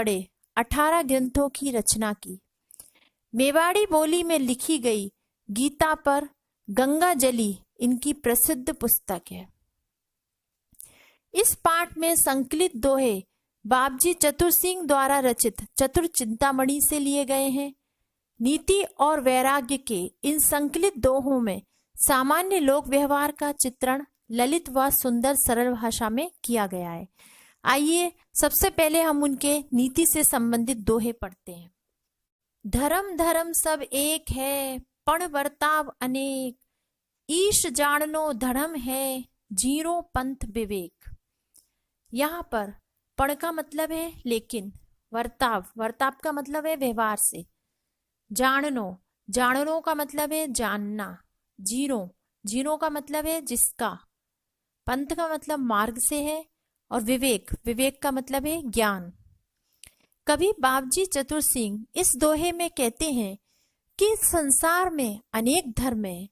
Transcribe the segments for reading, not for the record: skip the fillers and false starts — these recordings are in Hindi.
बड़े 18 ग्रंथों की रचना की। मेवाड़ी बोली में लिखी गई गीता पर गंगा जली इनकी प्रसिद्ध पुस्तक है। इस पाठ में संकलित दोहे बाबजी चतुर सिंह द्वारा रचित चतुर चिंतामणि से लिए गए हैं। नीति और वैराग्य के इन संकलित दोहों में सामान्य लोक व्यवहार का चित्रण ललित व सुंदर सरल भाषा में किया गया है। आइए सबसे पहले हम उनके नीति से संबंधित दोहे पढ़ते हैं। धर्म धर्म सब एक है, पण वर्ताव अनेक, ईश जाननो धर्म है, जीरो पंथ विवेक। यहाँ पर पण का मतलब है लेकिन, वर्ताव का मतलब है व्यवहार से, जाननो का मतलब है जानना, जीरो का मतलब है जिसका, पंथ का मतलब मार्ग से है, और विवेक का मतलब है ज्ञान। कवि बाबजी चतुर सिंह इस दोहे में कहते हैं कि संसार में अनेक धर्म है,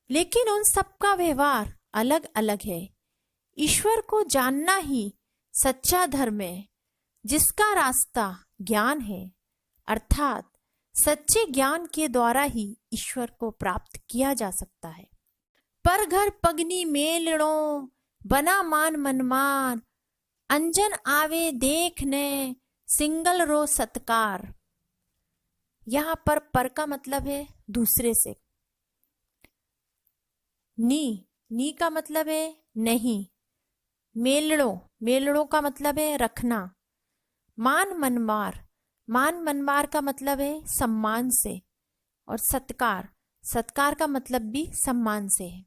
लेकिन उन सबका व्यवहार अलग अलग है। ईश्वर को जानना ही सच्चा धर्म है, जिसका रास्ता ज्ञान है, अर्थात सच्चे ज्ञान के द्वारा ही ईश्वर को प्राप्त किया जा सकता है। पर घर पगनी मेलणो, बना मान मनमान, अंजन आवे देखने, सिंगल रो सत्कार। यहां पर का मतलब है दूसरे से। नी का मतलब है नहीं। मेलड़ो का मतलब है रखना। मान मनमार का मतलब है सम्मान से, और सत्कार का मतलब भी सम्मान से है।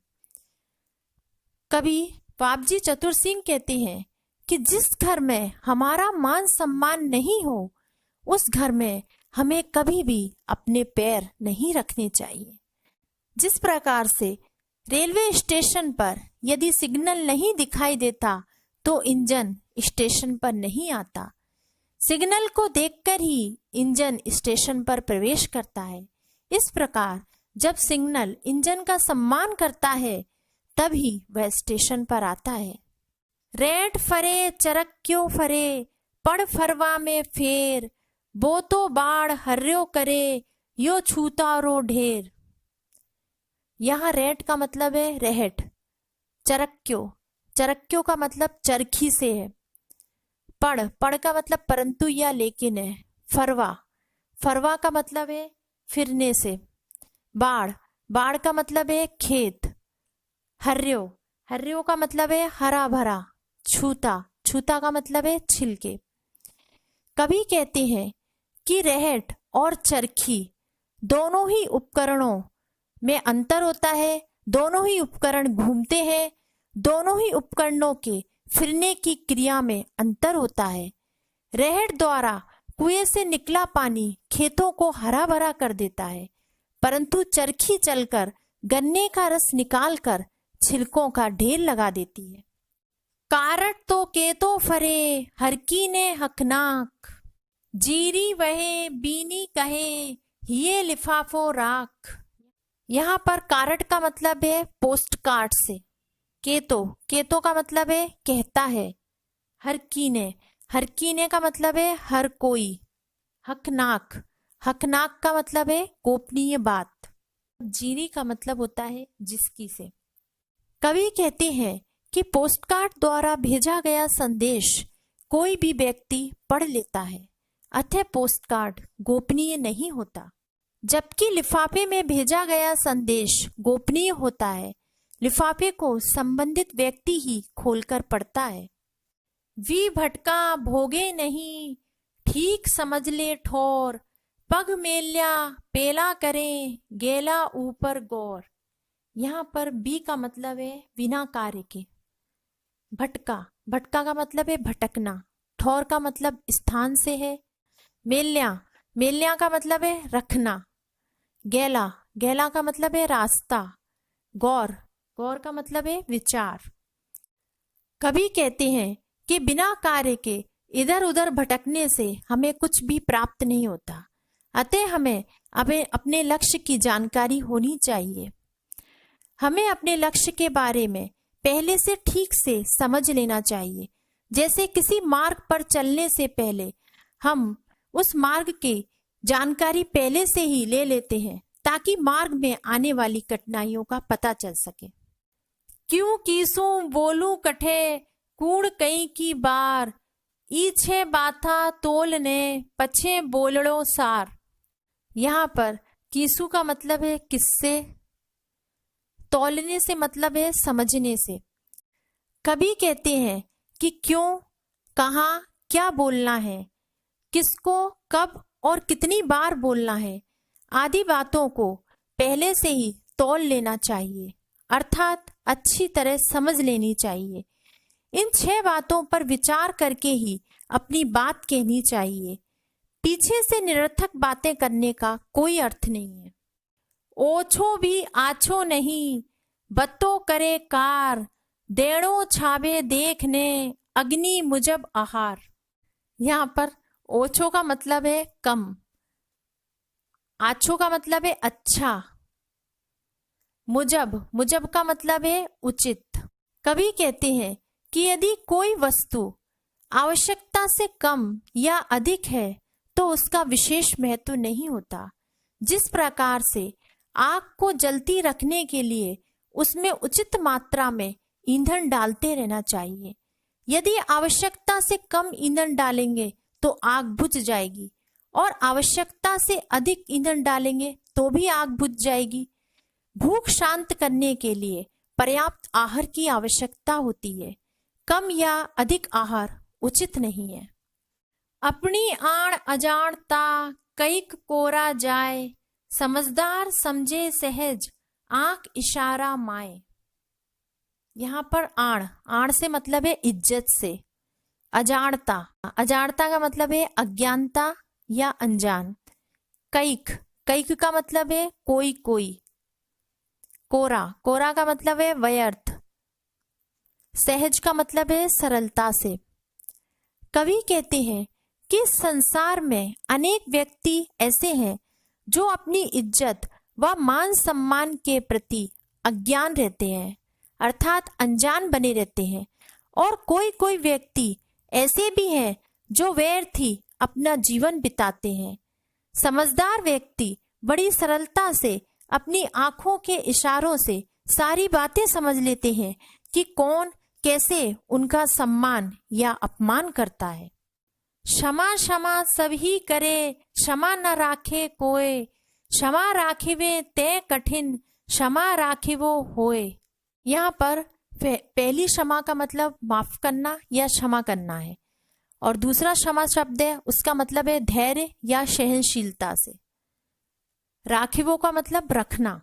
कवि बाबजी चतुर सिंह कहते हैं कि जिस घर में हमारा मान सम्मान नहीं हो, उस घर में हमें कभी भी अपने पैर नहीं रखने चाहिए। जिस प्रकार से रेलवे स्टेशन पर यदि सिग्नल नहीं दिखाई देता तो इंजन स्टेशन पर नहीं आता, सिग्नल को देखकर ही इंजन स्टेशन पर प्रवेश करता है। इस प्रकार जब सिग्नल इंजन का सम्मान करता है तभी वह स्टेशन पर आता है। रेट फरे चरक क्यों फरे, पड़ फरवा में फेर, बो तो बाढ़ हर्यो करे, यो छूता रो ढेर। यहाँ रेट का मतलब है रेहट, चरक्यो का मतलब चरखी से है, पड़ का मतलब परंतु या लेकिन है, फरवा का मतलब है फिरने से, बाढ़ का मतलब है खेत, हर्यो का मतलब है हरा भरा, छूता का मतलब है छिलके। कवि कहते हैं कि रेहट और चरखी दोनों ही उपकरणों में अंतर होता है, दोनों ही उपकरण घूमते हैं, दोनों ही उपकरणों के फिरने की क्रिया में अंतर होता है। रेहट द्वारा कुएं से निकला पानी खेतों को हरा भरा कर देता है, परंतु चरखी चलकर गन्ने का रस निकालकर छिलकों का ढेर लगा देती है। कारट तो केतो फरे, हरकी ने हकनाक, जीरी वहे बीनी कहे, ये लिफाफो राख। यहाँ पर कारट का मतलब है पोस्ट कार्ड से, केतो का मतलब है कहता है, हरकीने का मतलब है हर कोई, हकनाक का मतलब है गोपनीय बात, जीरी का मतलब होता है जिसकी से। कवि कहते हैं कि पोस्टकार्ड द्वारा भेजा गया संदेश कोई भी व्यक्ति पढ़ लेता है, अतः पोस्टकार्ड गोपनीय नहीं होता, जबकि लिफाफे में भेजा गया संदेश गोपनीय होता है। लिफाफे को संबंधित व्यक्ति ही खोलकर पढ़ता है। वी भटका भोगे नहीं, ठीक समझ ले ठोर, पग मेल्या पेला करे, गेला ऊपर गौर। यहाँ पर बी का मतलब है बिना कार्य के। भटका का मतलब है भटकना, ठौर का मतलब स्थान से है, मेल्या का मतलब है रखना, गेला का मतलब है रास्ता, गौर का मतलब है विचार। कवि कहते हैं कि बिना कार्य के इधर उधर भटकने से हमें कुछ भी प्राप्त नहीं होता, अतः हमें अपने लक्ष्य की जानकारी होनी चाहिए। हमें अपने लक्ष्य के बारे में पहले से ठीक से समझ लेना चाहिए। जैसे किसी मार्ग पर चलने से पहले हम उस मार्ग की जानकारी पहले से ही ले लेते हैं ताकि मार्ग में आने वाली कठिनाइयों का पता चल सके। क्यों कीसूं बोलूं कठे कूड़ कई की बार, ईछे बाथा तोलने पछे बोलड़ो सार। यहाँ पर कीसू का मतलब है किससे, तौलने से मतलब है समझने से। कभी कहते हैं कि क्यों, कहाँ, क्या बोलना है, किसको, कब और कितनी बार बोलना है आदि बातों को पहले से ही तौल लेना चाहिए, अर्थात अच्छी तरह समझ लेनी चाहिए। इन 6 बातों पर विचार करके ही अपनी बात कहनी चाहिए। पीछे से निरर्थक बातें करने का कोई अर्थ नहीं है। ओछो भी आछो नहीं, बत्तो करे कार, देणो छावे देखने, अग्नि मुजब आहार। यहाँ पर ओछो का मतलब है कम, आछो का मतलब है अच्छा, मुजब का मतलब है उचित। कभी कहते हैं कि यदि कोई वस्तु आवश्यकता से कम या अधिक है तो उसका विशेष महत्व नहीं होता। जिस प्रकार से आग को जलती रखने के लिए उसमें उचित मात्रा में ईंधन डालते रहना चाहिए। यदि आवश्यकता से कम ईंधन डालेंगे तो आग बुझ जाएगी और आवश्यकता से अधिक ईंधन डालेंगे तो भी आग बुझ जाएगी। भूख शांत करने के लिए पर्याप्त आहार की आवश्यकता होती है, कम या अधिक आहार उचित नहीं है। अपनी आण अजाणता कईक कोरा जाए, समझदार समझे सहज आंख इशारा माए। यहाँ पर आण से मतलब है इज्जत से। अजाणता का मतलब है अज्ञानता या अनजान। कईक का मतलब है कोई। कोरा का मतलब है व्यर्थ। सहज का मतलब है सरलता से। कवि कहते हैं कि संसार में अनेक व्यक्ति ऐसे हैं जो अपनी इज्जत व मान सम्मान के प्रति अज्ञान रहते हैं, अर्थात अनजान बने रहते हैं। और कोई व्यक्ति ऐसे भी हैं जो व्यर्थ ही अपना जीवन बिताते हैं। समझदार व्यक्ति बड़ी सरलता से अपनी आंखों के इशारों से सारी बातें समझ लेते हैं कि कौन कैसे उनका सम्मान या अपमान करता है। क्षमा सभी करे, क्षमा न राखे कोय, क्षमा राखिवे ते कठिन, क्षमा राखिवो होए। यहाँ पर पहली क्षमा का मतलब माफ करना या क्षमा करना है और दूसरा क्षमा शब्द है उसका मतलब है धैर्य या सहनशीलता से। राखिवो का मतलब रखना।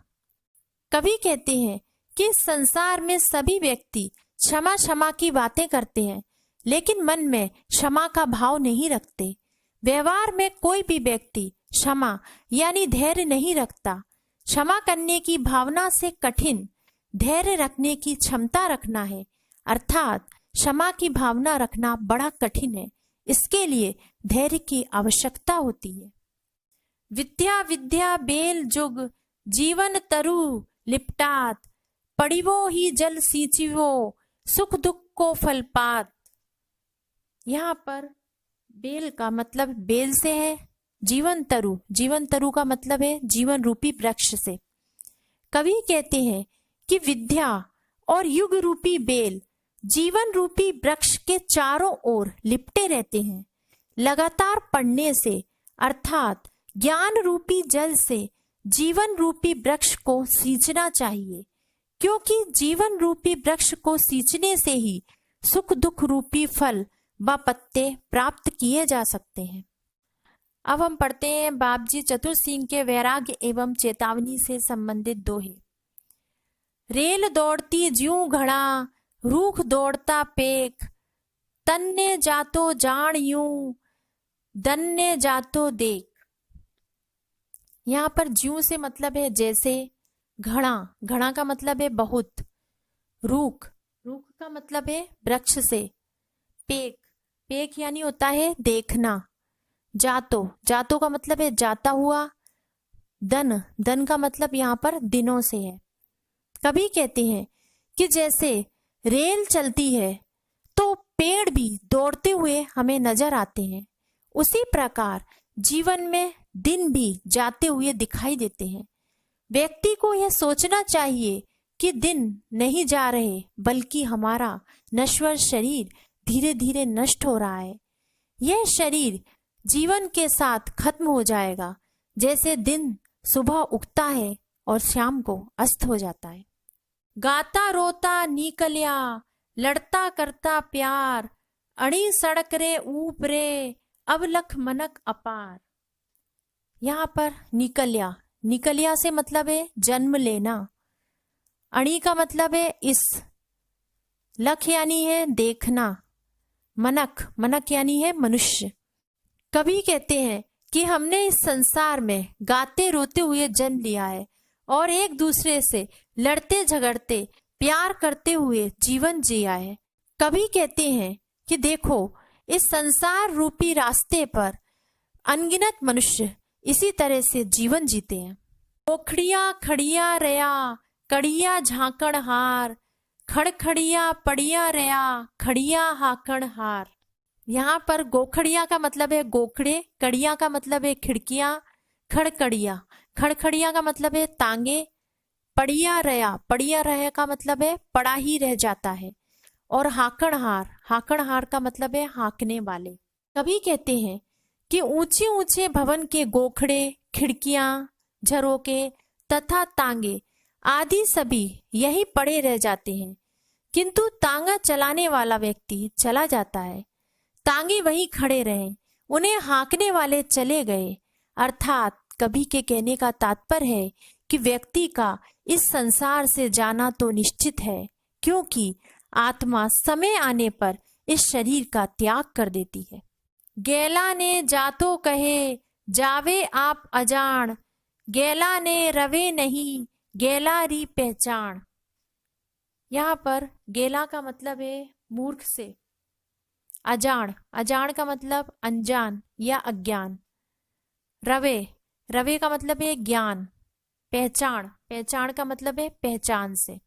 कवि कहते हैं कि संसार में सभी व्यक्ति क्षमा की बातें करते हैं लेकिन मन में क्षमा का भाव नहीं रखते। व्यवहार में कोई भी व्यक्ति क्षमा यानी धैर्य नहीं रखता। क्षमा करने की भावना से कठिन धैर्य रखने की क्षमता रखना है, अर्थात क्षमा की भावना रखना बड़ा कठिन है। इसके लिए धैर्य की आवश्यकता होती है। विद्या बेल जुग, जीवन तरु लिपटात, पड़िवो ही जल सींचिवो, सुख दुख को फलपात। यहाँ पर बेल का मतलब बेल से है, जीवन तरु का मतलब है जीवन रूपी वृक्ष से। कवि कहते हैं कि विद्या और युग रूपी बेल जीवन रूपी वृक्ष के चारों ओर लिपटे रहते हैं। लगातार पढ़ने से अर्थात ज्ञान रूपी जल से जीवन रूपी वृक्ष को सींचना चाहिए, क्योंकि जीवन रूपी वृक्ष को सींचने से ही सुख दुख रूपी फल व पत्ते प्राप्त किए जा सकते हैं। अब हम पढ़ते हैं बाबजी चतुर सिंह के वैराग्य एवं चेतावनी से संबंधित दोहे। रेल दौड़ती ज्यों घड़ा, रूख दौड़ता पेख, तन्ने जातो जान यूं, दन्ने जातो देख। यहाँ पर ज्यों से मतलब है जैसे, घड़ा का मतलब है बहुत, रूख का मतलब है वृक्ष से, पेख यानी होता है देखना, जातो का मतलब है जाता हुआ, दन का मतलब यहाँ पर दिनों से है। कभी कहते हैं कि जैसे रेल चलती है तो पेड़ भी दौड़ते हुए हमें नजर आते हैं, उसी प्रकार जीवन में दिन भी जाते हुए दिखाई देते हैं। व्यक्ति को यह सोचना चाहिए कि दिन नहीं जा रहे, बल्कि हमारा नश्वर शरीर धीरे धीरे नष्ट हो रहा है। यह शरीर जीवन के साथ खत्म हो जाएगा, जैसे दिन सुबह उगता है और शाम को अस्त हो जाता है। गाता रोता निकलिया, लड़ता करता प्यार, अड़ी सड़क रे ऊप रे, अब लख मनक अपार। यहाँ पर निकलिया, निकलिया से मतलब है जन्म लेना। अणी का मतलब है इस, लख यानी है देखना, मनक, मनक यानी है मनुष्य। कवि कहते हैं कि हमने इस संसार में गाते रोते हुए जन्म लिया है और एक दूसरे से लड़ते झगड़ते प्यार करते हुए जीवन जिया है। कवि कहते हैं कि देखो, इस संसार रूपी रास्ते पर अनगिनत मनुष्य इसी तरह से जीवन जीते हैं। ओखड़िया खड़िया रया, कड़िया झांकड़ हार, खड़खड़िया पड़िया रया, खड़िया हाकड़ हार। यहाँ पर गोखड़िया का मतलब है गोखड़े, कड़िया का मतलब है खिड़कियां, खड़खड़िया, खड़खड़िया का मतलब है तांगे, पड़िया रया, पड़िया रया का मतलब है पड़ा ही रह जाता है, और हाकड़ हार, हाकड़ हार का मतलब है हाँकने वाले। कभी कहते हैं कि ऊंचे ऊंचे भवन के गोखड़े, खिड़कियां, झरोके तथा तांगे आदि सभी यही पड़े रह जाते हैं, किंतु तांगा चलाने वाला व्यक्ति चला जाता है। तांगे वहीं खड़े रहे, उन्हें हाँकने वाले चले गए। अर्थात कवि के कहने का तात्पर्य है कि व्यक्ति का इस संसार से जाना तो निश्चित है, क्योंकि आत्मा समय आने पर इस शरीर का त्याग कर देती है। गैला ने जातो कहे, जावे आप अजान, गैला ने रवे नहीं, गैला री पहचान। यहाँ पर गैला का मतलब है मूर्ख से, अजान, अजान का मतलब अनजान या अज्ञान, रवे, रवे का मतलब है ज्ञान, पहचान, पहचान का मतलब है पहचान से।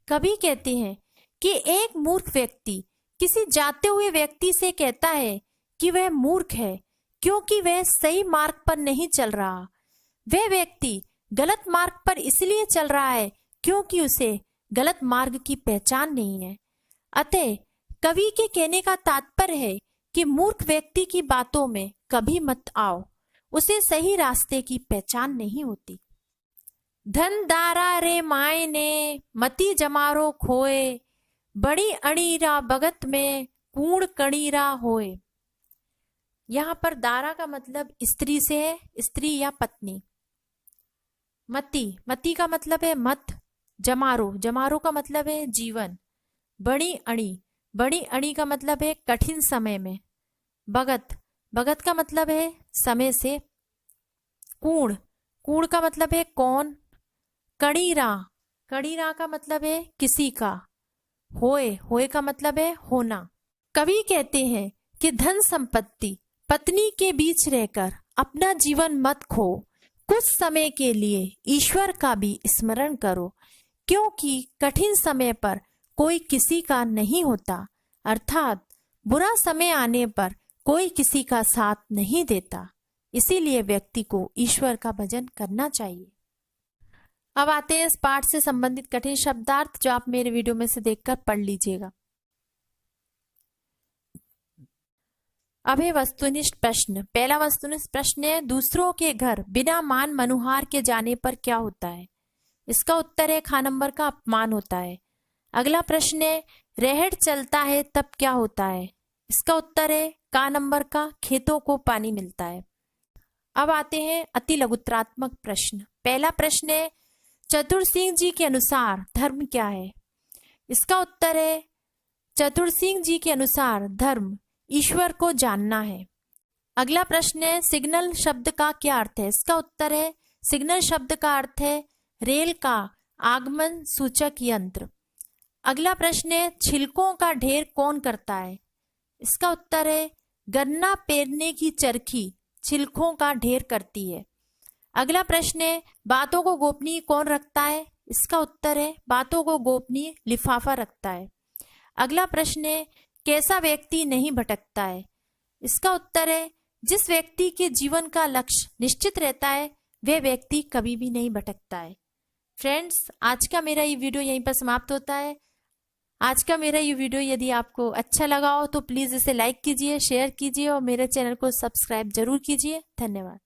कवि कहते हैं कि एक मूर्ख व्यक्ति किसी जाते हुए व्यक्ति से कहता है कि वह मूर्ख है, क्योंकि वह सही मार्ग पर नहीं चल रहा। वह व्यक्ति गलत मार्ग पर इसलिए चल रहा है क्योंकि उसे गलत मार्ग की पहचान नहीं है। अतः कवि के कहने का तात्पर्य है कि मूर्ख व्यक्ति की बातों में कभी मत आओ, उसे सही रास्ते की पहचान नहीं होती। धन दारा रे माय ने, मती जमारो खोए, बड़ी अणीरा बगत में, कूण कणीरा होए। यहाँ पर दारा का मतलब स्त्री से है, स्त्री या पत्नी। मती, मती का मतलब है मत, जमारो, जमारो का मतलब है जीवन। बड़ी अणी, बड़ी अणी का मतलब है कठिन समय में। भगत, भगत का मतलब है समय से। कूण, कूण का मतलब है कौन। कणीरा, कणीरा का मतलब है किसी का। होए, होए का मतलब है होना। कवि कहते हैं कि धन संपत्ति पत्नी के बीच रहकर अपना जीवन मत खो, कुछ समय के लिए ईश्वर का भी स्मरण करो, क्योंकि कठिन समय पर कोई किसी का नहीं होता, अर्थात बुरा समय आने पर कोई किसी का साथ नहीं देता। इसीलिए व्यक्ति को ईश्वर का भजन करना चाहिए। अब आते हैं इस पाठ से संबंधित कठिन शब्दार्थ, जो आप मेरे वीडियो में से देखकर पढ़ लीजिएगा। अब है वस्तुनिष्ठ प्रश्न। पहला वस्तुनिष्ठ प्रश्न है, दूसरों के घर बिना मान मनुहार के जाने पर क्या होता है? इसका उत्तर है खा नंबर का अपमान होता है। अगला प्रश्न है, रहड़ चलता है तब क्या होता है? इसका उत्तर है का नंबर का खेतों को पानी मिलता है। अब आते हैं अति लघुत्रात्मक प्रश्न। पहला प्रश्न है, चतुर सिंह जी के अनुसार धर्म क्या है? इसका उत्तर है चतुर सिंह जी के अनुसार धर्म ईश्वर को जानना है। अगला प्रश्न है, सिग्नल शब्द का क्या अर्थ है? इसका उत्तर है सिग्नल शब्द का अर्थ है रेल का आगमन सूचक यंत्र। अगला प्रश्न है, छिलकों का ढेर कौन करता है? इसका उत्तर है गन्ना पेरने की चरखी छिलकों का ढेर करती है। अगला प्रश्न है, बातों को गोपनीय कौन रखता है? इसका उत्तर है बातों को गोपनीय लिफाफा रखता है। अगला प्रश्न है, कैसा व्यक्ति नहीं भटकता है? इसका उत्तर है जिस व्यक्ति के जीवन का लक्ष्य निश्चित रहता है वह व्यक्ति कभी भी नहीं भटकता है। फ्रेंड्स, आज का मेरा ये वीडियो यहीं पर समाप्त होता है। आज का मेरा ये वीडियो यदि आपको अच्छा लगा हो तो प्लीज़ इसे लाइक कीजिए, शेयर कीजिए और मेरे चैनल को सब्सक्राइब जरूर कीजिए। धन्यवाद।